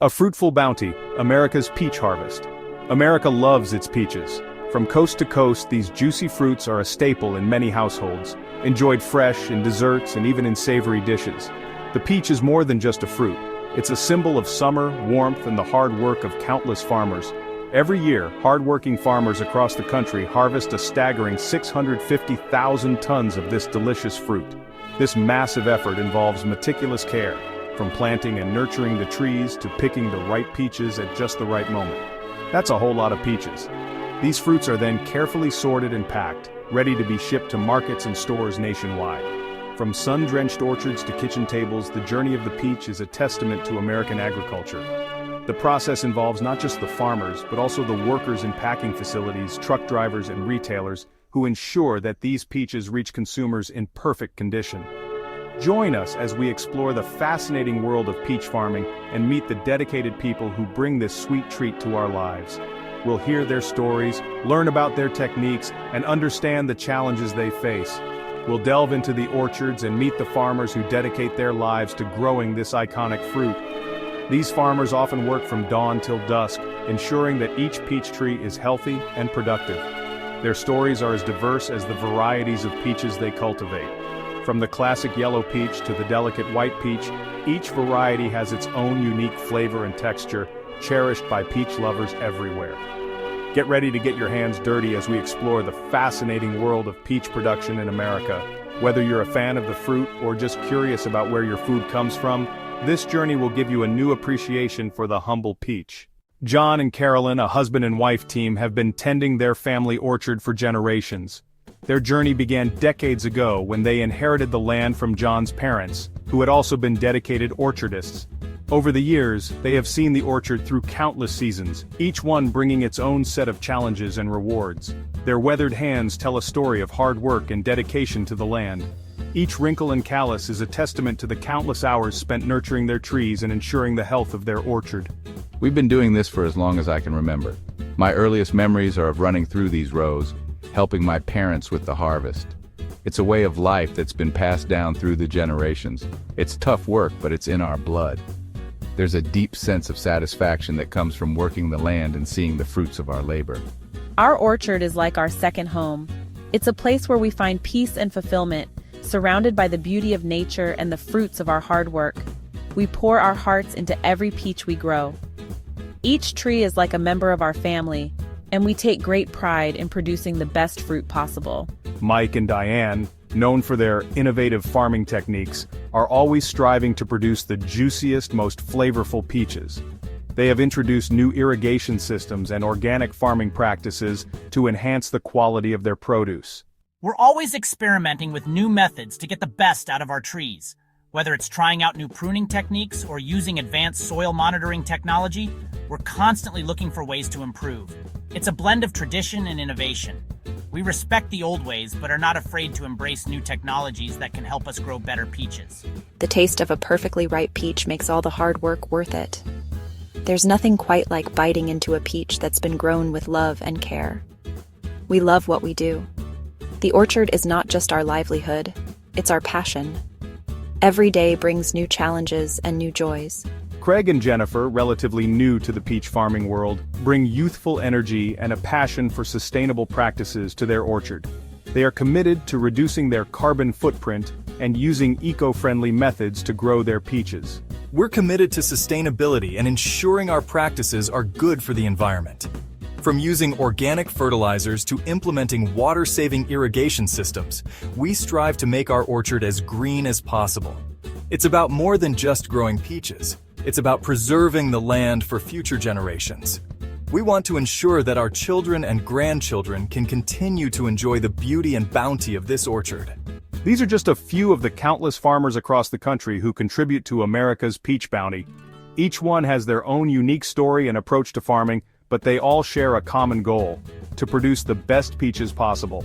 A fruitful bounty, America's peach harvest. America loves its peaches. From coast to coast, these juicy fruits are a staple in many households, enjoyed fresh, in desserts, and even in savory dishes. The peach is more than just a fruit. It's a symbol of summer, warmth, and the hard work of countless farmers. Every year, hard-working farmers across the country harvest a staggering 650,000 tons of this delicious fruit. This massive effort involves meticulous care, from planting and nurturing the trees to picking the right peaches at just the right moment. That's a whole lot of peaches. These fruits are then carefully sorted and packed, ready to be shipped to markets and stores nationwide. From sun-drenched orchards to kitchen tables, the journey of the peach is a testament to American agriculture. The process involves not just the farmers, but also the workers in packing facilities, truck drivers, and retailers who ensure that these peaches reach consumers in perfect condition. Join us as we explore the fascinating world of peach farming and meet the dedicated people who bring this sweet treat to our lives. We'll hear their stories, learn about their techniques, and understand the challenges they face. We'll delve into the orchards and meet the farmers who dedicate their lives to growing this iconic fruit. These farmers often work from dawn till dusk, ensuring that each peach tree is healthy and productive. Their stories are as diverse as the varieties of peaches they cultivate. From the classic yellow peach to the delicate white peach, each variety has its own unique flavor and texture, cherished by peach lovers everywhere. Get ready to get your hands dirty as we explore the fascinating world of peach production in America. Whether you're a fan of the fruit or just curious about where your food comes from, this journey will give you a new appreciation for the humble peach. John and Carolyn, a husband and wife team, have been tending their family orchard for generations. Their journey began decades ago when they inherited the land from John's parents, who had also been dedicated orchardists. Over the years, they have seen the orchard through countless seasons, each one bringing its own set of challenges and rewards. Their weathered hands tell a story of hard work and dedication to the land. Each wrinkle and callus is a testament to the countless hours spent nurturing their trees and ensuring the health of their orchard. We've been doing this for as long as I can remember. My earliest memories are of running through these rows, helping my parents with the harvest. It's a way of life that's been passed down through the generations. It's tough work, but it's in our blood. There's a deep sense of satisfaction that comes from working the land and seeing the fruits of our labor. Our orchard is like our second home. It's a place where we find peace and fulfillment, surrounded by the beauty of nature and the fruits of our hard work. We pour our hearts into every peach we grow. Each tree is like a member of our family, and we take great pride in producing the best fruit possible. Mike and Diane, known for their innovative farming techniques, are always striving to produce the juiciest, most flavorful peaches. They have introduced new irrigation systems and organic farming practices to enhance the quality of their produce. We're always experimenting with new methods to get the best out of our trees. Whether it's trying out new pruning techniques or using advanced soil monitoring technology, we're constantly looking for ways to improve. It's a blend of tradition and innovation. We respect the old ways, but are not afraid to embrace new technologies that can help us grow better peaches. The taste of a perfectly ripe peach makes all the hard work worth it. There's nothing quite like biting into a peach that's been grown with love and care. We love what we do. The orchard is not just our livelihood, it's our passion. Every day brings new challenges and new joys. Craig and Jennifer, relatively new to the peach farming world, bring youthful energy and a passion for sustainable practices to their orchard. They are committed to reducing their carbon footprint and using eco-friendly methods to grow their peaches. We're committed to sustainability and ensuring our practices are good for the environment. From using organic fertilizers to implementing water-saving irrigation systems, we strive to make our orchard as green as possible. It's about more than just growing peaches. It's about preserving the land for future generations. We want to ensure that our children and grandchildren can continue to enjoy the beauty and bounty of this orchard. These are just a few of the countless farmers across the country who contribute to America's peach bounty. Each one has their own unique story and approach to farming, but they all share a common goal: to produce the best peaches possible.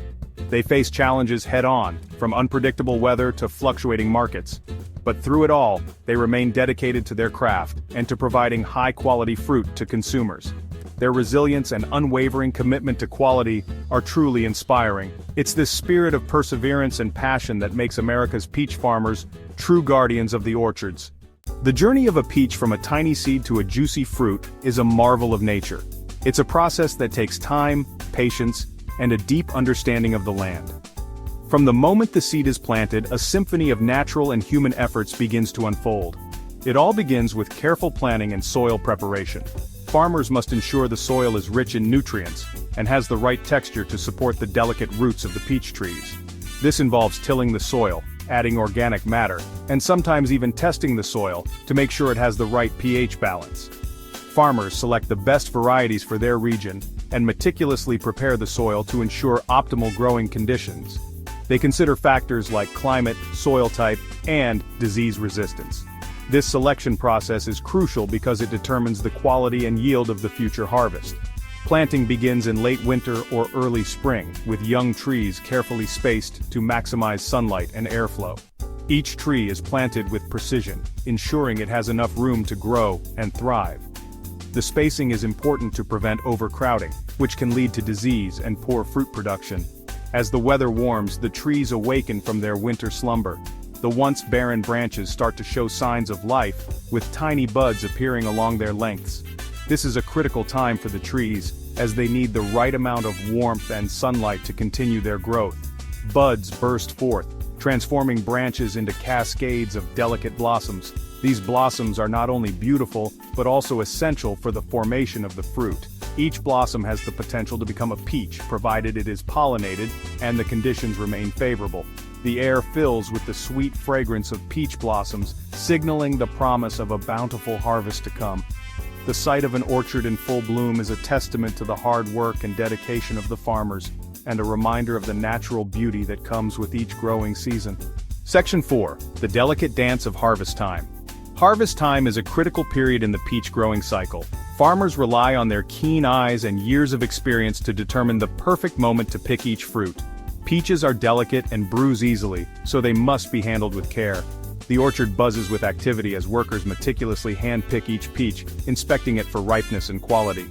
They face challenges head-on, from unpredictable weather to fluctuating markets. But through it all, they remain dedicated to their craft and to providing high-quality fruit to consumers. Their resilience and unwavering commitment to quality are truly inspiring. It's this spirit of perseverance and passion that makes America's peach farmers true guardians of the orchards. The journey of a peach from a tiny seed to a juicy fruit is a marvel of nature. It's a process that takes time, patience, and a deep understanding of the land. From the moment the seed is planted, a symphony of natural and human efforts begins to unfold. It all begins with careful planning and soil preparation. Farmers must ensure the soil is rich in nutrients and has the right texture to support the delicate roots of the peach trees. This involves tilling the soil, adding organic matter, and sometimes even testing the soil to make sure it has the right pH balance. Farmers select the best varieties for their region and meticulously prepare the soil to ensure optimal growing conditions. They consider factors like climate, soil type, and disease resistance. This selection process is crucial because it determines the quality and yield of the future harvest. Planting begins in late winter or early spring, with young trees carefully spaced to maximize sunlight and airflow. Each tree is planted with precision, ensuring it has enough room to grow and thrive. The spacing is important to prevent overcrowding, which can lead to disease and poor fruit production. As the weather warms, the trees awaken from their winter slumber. The once barren branches start to show signs of life, with tiny buds appearing along their lengths. This is a critical time for the trees, as they need the right amount of warmth and sunlight to continue their growth. Buds burst forth, transforming branches into cascades of delicate blossoms. These blossoms are not only beautiful, but also essential for the formation of the fruit. Each blossom has the potential to become a peach, provided it is pollinated and the conditions remain favorable. The air fills with the sweet fragrance of peach blossoms, signaling the promise of a bountiful harvest to come. The sight of an orchard in full bloom is a testament to the hard work and dedication of the farmers, and a reminder of the natural beauty that comes with each growing season. Section 4. The delicate dance of harvest time. Harvest time is a critical period in the peach growing cycle. Farmers rely on their keen eyes and years of experience to determine the perfect moment to pick each fruit. Peaches are delicate and bruise easily, so they must be handled with care. The orchard buzzes with activity as workers meticulously hand-pick each peach, inspecting it for ripeness and quality.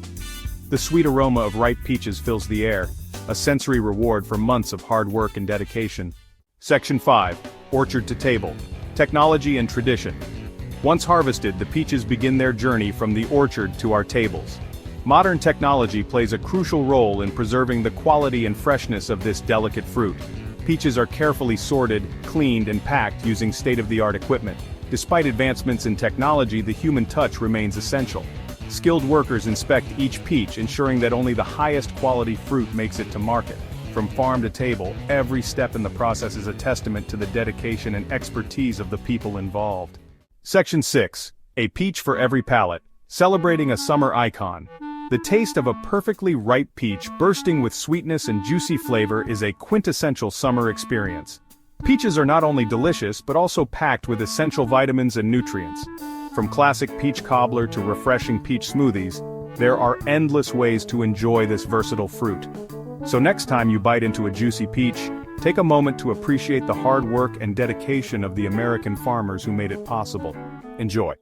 The sweet aroma of ripe peaches fills the air, a sensory reward for months of hard work and dedication. Section 5. Orchard to table. Technology and tradition. Once harvested, the peaches begin their journey from the orchard to our tables. Modern technology plays a crucial role in preserving the quality and freshness of this delicate fruit. Peaches are carefully sorted, cleaned, and packed using state-of-the-art equipment. Despite advancements in technology, the human touch remains essential. Skilled workers inspect each peach, ensuring that only the highest quality fruit makes it to market. From farm to table, every step in the process is a testament to the dedication and expertise of the people involved. Section 6. A peach for every palate. Celebrating a summer icon. The taste of a perfectly ripe peach bursting with sweetness and juicy flavor is a quintessential summer experience. Peaches are not only delicious but also packed with essential vitamins and nutrients. From classic peach cobbler to refreshing peach smoothies, there are endless ways to enjoy this versatile fruit. So next time you bite into a juicy peach, take a moment to appreciate the hard work and dedication of the American farmers who made it possible. Enjoy.